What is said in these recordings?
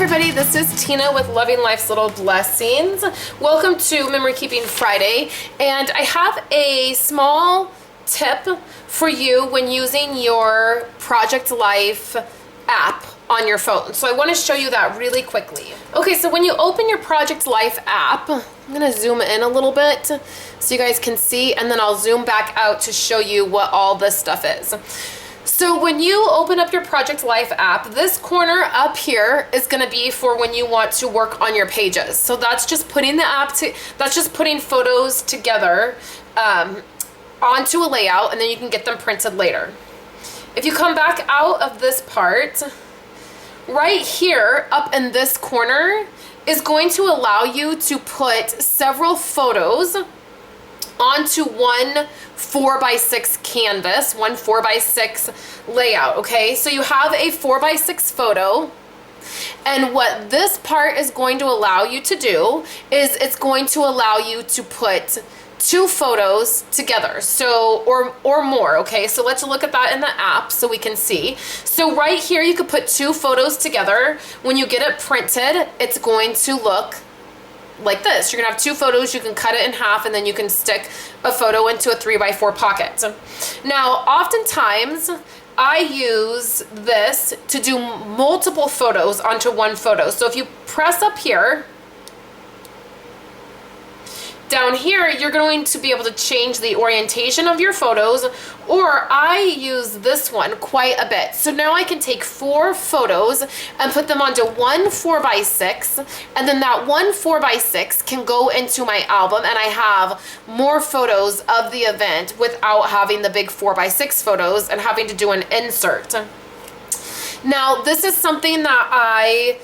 everybody, this is Tina with Loving Life's Little Blessings. Welcome to Memory Keeping Friday, and I have a small tip for you when using your Project Life app on your phone. So I want to show you that really quickly. Okay, so when you open your Project Life app, I'm going to zoom in a little bit so you guys can see, and then I'll zoom back out to show you what all this stuff is. So when you open up your Project Life app, this corner up here is going to be for when you want to work on your pages. So that's just putting that's just putting photos together onto a layout, and then you can get them printed later. If you come back out of this part, right here up in this corner is going to allow you to put several photos onto one 4x6 canvas, one 4x6 layout, okay? So you have a 4x6 photo, and what this part is going to allow you to do is it's going to allow you to put two photos together, so or more, okay? So let's look at that in the app so we can see. So right here you could put two photos together. When you get it printed, it's going to look like this. You're gonna have two photos, you can cut it in half, and then you can stick a photo into a 3x4 pocket. Now, oftentimes I use this to do multiple photos onto one photo. So if you press up here, down here, you're going to be able to change the orientation of your photos, or I use this one quite a bit. So now I can take 4 photos and put them onto one 4x6, and then that one 4x6 can go into my album, and I have more photos of the event without having the big 4x6 photos and having to do an insert. Now, this is something that I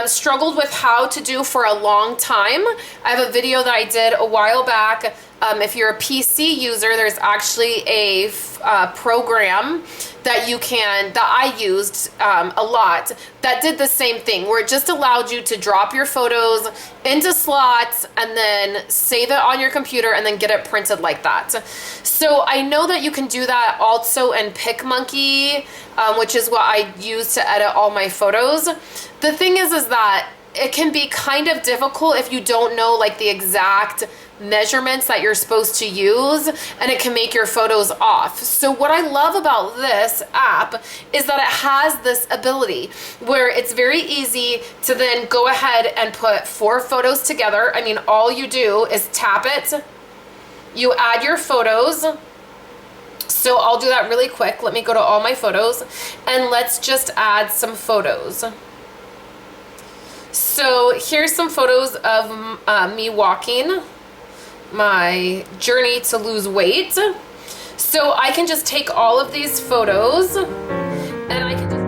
struggled with how to do for a long time. I have a video that I did a while back. If you're a PC user, there's actually a program that I used a lot that did the same thing, where it just allowed you to drop your photos into slots and then save it on your computer and then get it printed like that. So I know that you can do that also in PicMonkey, which is what I use to edit all my photos. The thing is that it can be kind of difficult if you don't know like the exact measurements that you're supposed to use, and it can make your photos off. So what I love about this app is that it has this ability where it's very easy to then go ahead and put 4 photos together. I mean, all you do is tap it, you add your photos. So I'll do that really quick. Let me go to all my photos, and let's just add some photos. So here's some photos of me walking, my journey to lose weight. So I can just take all of these photos and I can just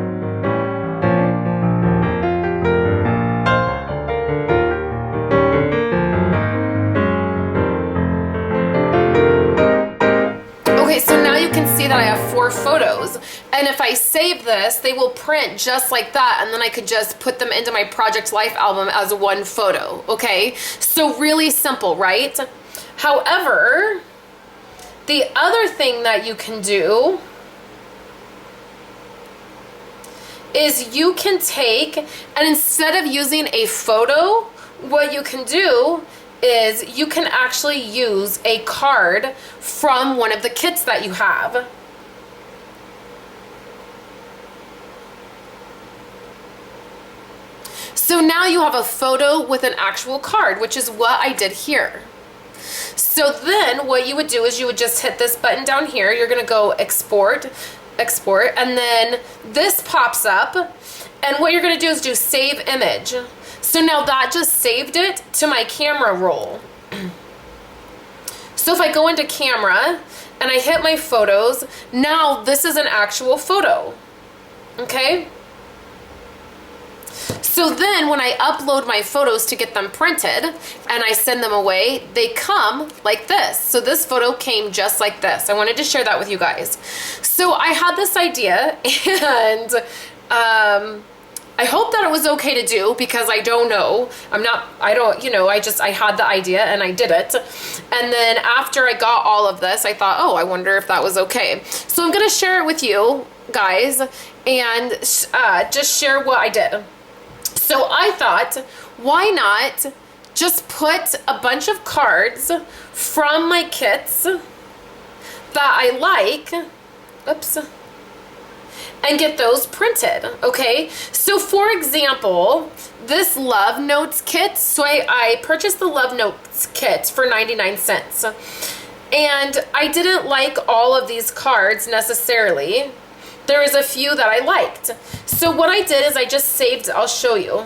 that I have 4 photos, and if I save this, they will print just like that, and then I could just put them into my Project Life album as one photo, okay? So really simple, right? However, the other thing that you can do is you can take, and instead of using a photo, what you can do is you can actually use a card from one of the kits that you have. So now you have a photo with an actual card, which is what I did here. So then what you would do is you would just hit this button down here. You're gonna go export, and then this pops up, and what you're gonna do is do save image. So now that just saved it to my camera roll. So if I go into camera and I hit my photos, now this is an actual photo, okay? So then when I upload my photos to get them printed and I send them away, they come like this. So this photo came just like this. I wanted to share that with you guys. So I had this idea, and I hope that it was okay to do, because I don't know. I had the idea and I did it. And then after I got all of this, I thought, oh, I wonder if that was okay. So I'm gonna share it with you guys and just share what I did. So I thought, why not just put a bunch of cards from my kits that I like, oops, and get those printed, okay? So for example, this Love Notes kit, so I purchased the Love Notes kit for 99 cents. And I didn't like all of these cards necessarily. There was a few that I liked. So what I did is I just saved, I'll show you.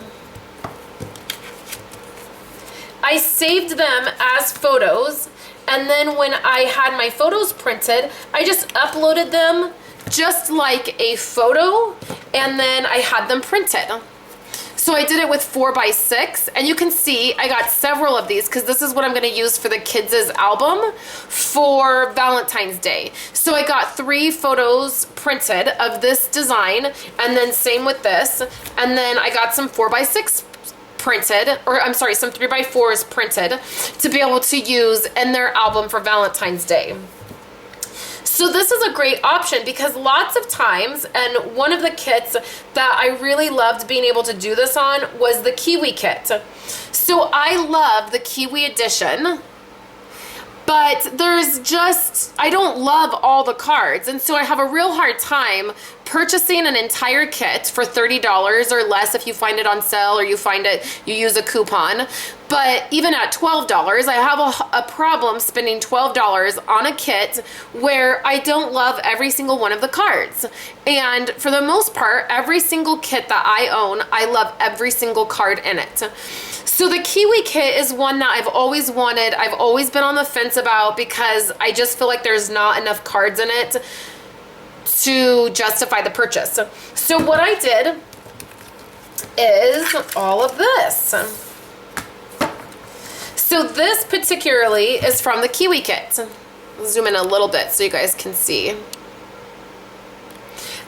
I saved them as photos, and then when I had my photos printed, I just uploaded them just like a photo, and then I had them printed. So I did it with 4x6, and you can see I got several of these because this is what I'm going to use for the kids' album for Valentine's Day. So I got 3 photos printed of this design, and then same with this, and then I got some 4x6 printed, or I'm sorry, some 3x4s printed to be able to use in their album for Valentine's Day. So this is a great option because lots of times, and one of the kits that I really loved being able to do this on was the Kiwi kit. So I love the Kiwi edition, but there's just, I don't love all the cards, and so I have a real hard time purchasing an entire kit for $30 or less if you find it on sale or you find it, you use a coupon. But even at $12, I have a problem spending $12 on a kit where I don't love every single one of the cards. And for the most part, every single kit that I own, I love every single card in it. So the Kiwi kit is one that I've always wanted, I've always been on the fence about because I just feel like there's not enough cards in it to justify the purchase. So what I did is all of this. So this particularly is from the Kiwi kit. I'll zoom in a little bit so you guys can see. And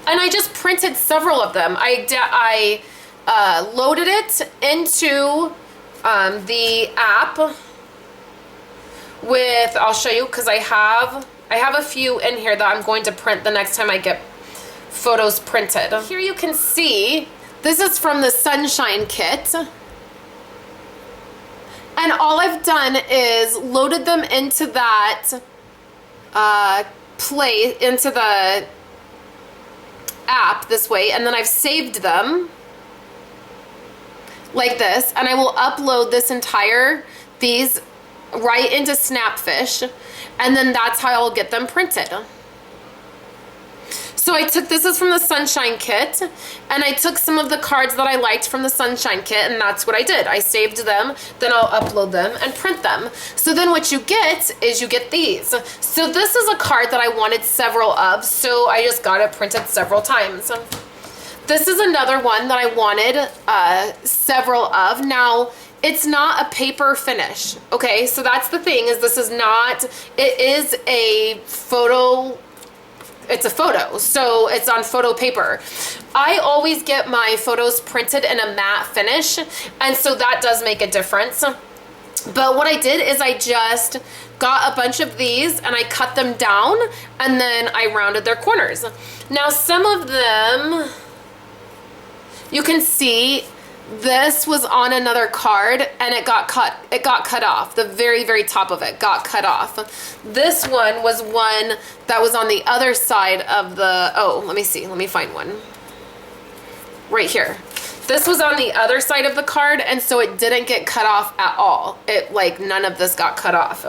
I just printed several of them. I loaded it into the app with, I'll show you because I have a few in here that I'm going to print the next time I get photos printed. Here you can see, this is from the Sunshine kit. And all I've done is loaded them into that into the app this way, and then I've saved them like this, and I will upload these right into Snapfish, and then that's how I'll get them printed. So I took, this is from the Sunshine kit, and I took some of the cards that I liked from the Sunshine kit, and that's what I did. I saved them, then I'll upload them and print them. So then what you get is you get these. So this is a card that I wanted several of, so I just got it printed several times. This is another one that I wanted several of. Now, it's not a paper finish, okay? So that's the thing, is this is not, it is a photo, it's a photo, so it's on photo paper. I always get my photos printed in a matte finish, and so that does make a difference. But what I did is I just got a bunch of these and I cut them down, and then I rounded their corners. Now some of them, you can see this was on another card and it got cut off. The very, very top of it got cut off. This one was one that was on the other side of the, oh, let me see, let me find one. Right here. This was on the other side of the card, and so it didn't get cut off at all. It, like, none of this got cut off.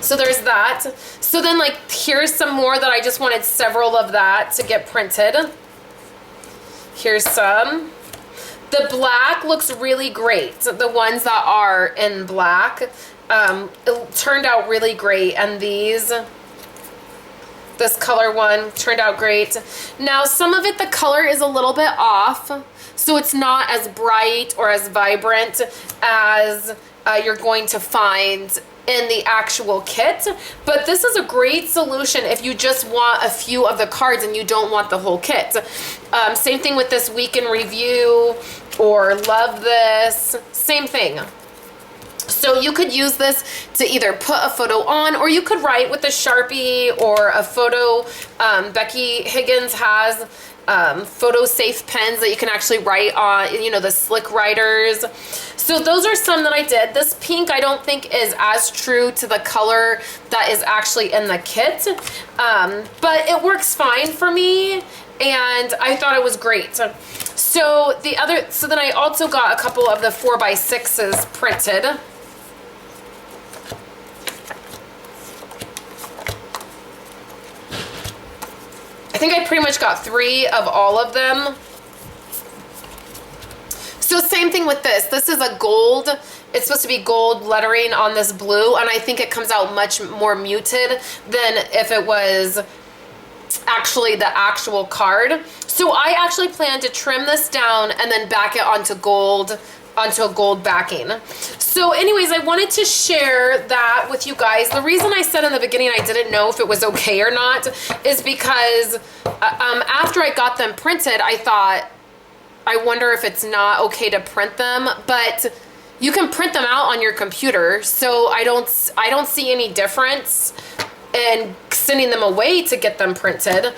So there's that. So then, like, here's some more that I just wanted several of that to get printed. Here's some. The black looks really great. The ones that are in black it turned out really great, and this color one turned out great. Now some of it, the color is a little bit off, so it's not as bright or as vibrant as you're going to find in the actual kit, but this is a great solution if you just want a few of the cards and you don't want the whole kit. Same thing with this week in review or love this, same thing. So you could use this to either put a photo on, or you could write with a Sharpie or a photo. Becky Higgins has photo safe pens that you can actually write on, you know, the slick writers. So those are some that I did. This pink I don't think is as true to the color that is actually in the kit, but it works fine for me, and I thought it was great. So then I also got a couple of the 4x6s printed. I think I pretty much got 3 of all of them. So same thing with this. This is a gold. It's supposed to be gold lettering on this blue, and I think it comes out much more muted than if it was actually the actual card. So I actually plan to trim this down and then back it onto a gold backing. So anyways, I wanted to share that with you guys. The reason I said in the beginning I didn't know if it was okay or not is because after I got them printed, I thought, I wonder if it's not okay to print them, but you can print them out on your computer, so I don't see any difference in sending them away to get them printed.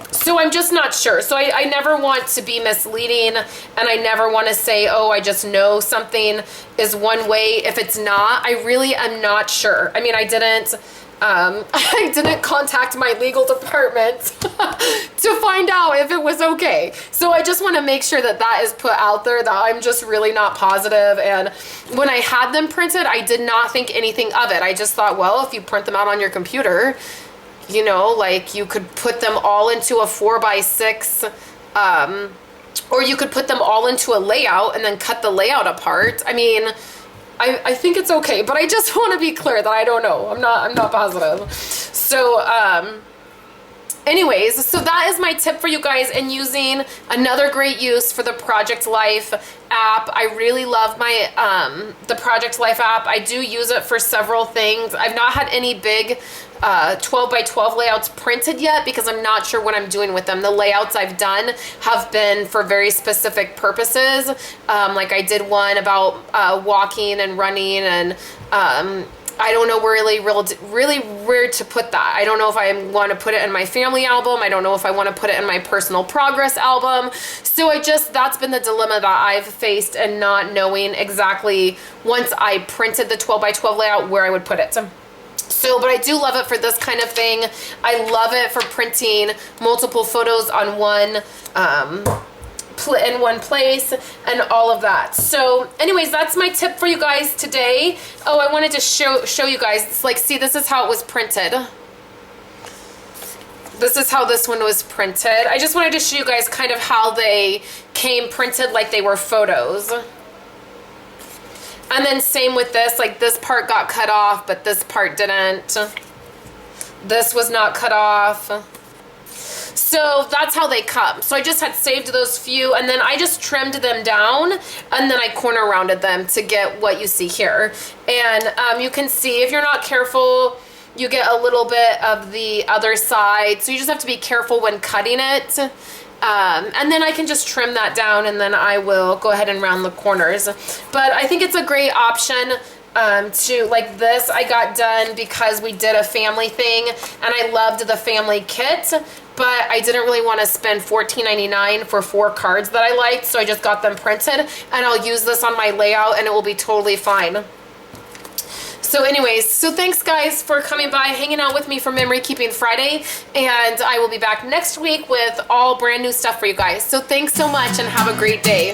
So I'm just not sure. So I never want to be misleading, and I never want to say, oh, I just know something is one way if it's not. I really am not sure. I mean, I didn't contact my legal department to find out if it was okay. So I just want to make sure that that is put out there, that I'm just really not positive. And when I had them printed, I did not think anything of it. I just thought, well, if you print them out on your computer, you know, like you could put them all into a 4x6, or you could put them all into a layout and then cut the layout apart. I mean, I think it's okay, but I just want to be clear that I don't know. I'm not positive. So, anyways, so that is my tip for you guys, and using another great use for the Project Life app. I really love my the Project Life app. I do use it for several things. I've not had any big 12x12 layouts printed yet because I'm not sure what I'm doing with them. The layouts I've done have been for very specific purposes. Like I did one about walking and running, and I don't know really where to put that. I don't know if I want to put it in my family album. I don't know if I want to put it in my personal progress album. So that's been the dilemma that I've faced, and not knowing exactly, once I printed the 12x12 layout, where I would put it. So, but I do love it for this kind of thing. I love it for printing multiple photos on in one place and all of that. So anyways, that's my tip for you guys today. Oh, I wanted to show you guys, it's like, see, this is how it was printed. This is how this one was printed. I just wanted to show you guys kind of how they came printed, like they were photos. And then same with this, like this part got cut off, but this part didn't. This was not cut off. So that's how they come. So I just had saved those few, and then I just trimmed them down, and then I corner rounded them to get what you see here. And you can see, if you're not careful, you get a little bit of the other side. So you just have to be careful when cutting it. And then I can just trim that down, and then I will go ahead and round the corners. But I think it's a great option to, like this I got done because we did a family thing, and I loved the family kit, but I didn't really want to spend $14.99 for 4 cards that I liked, so I just got them printed, and I'll use this on my layout and it will be totally fine. So anyways, so thanks guys for coming by, hanging out with me for Memory Keeping Friday, and I will be back next week with all brand new stuff for you guys. So thanks so much, and have a great day.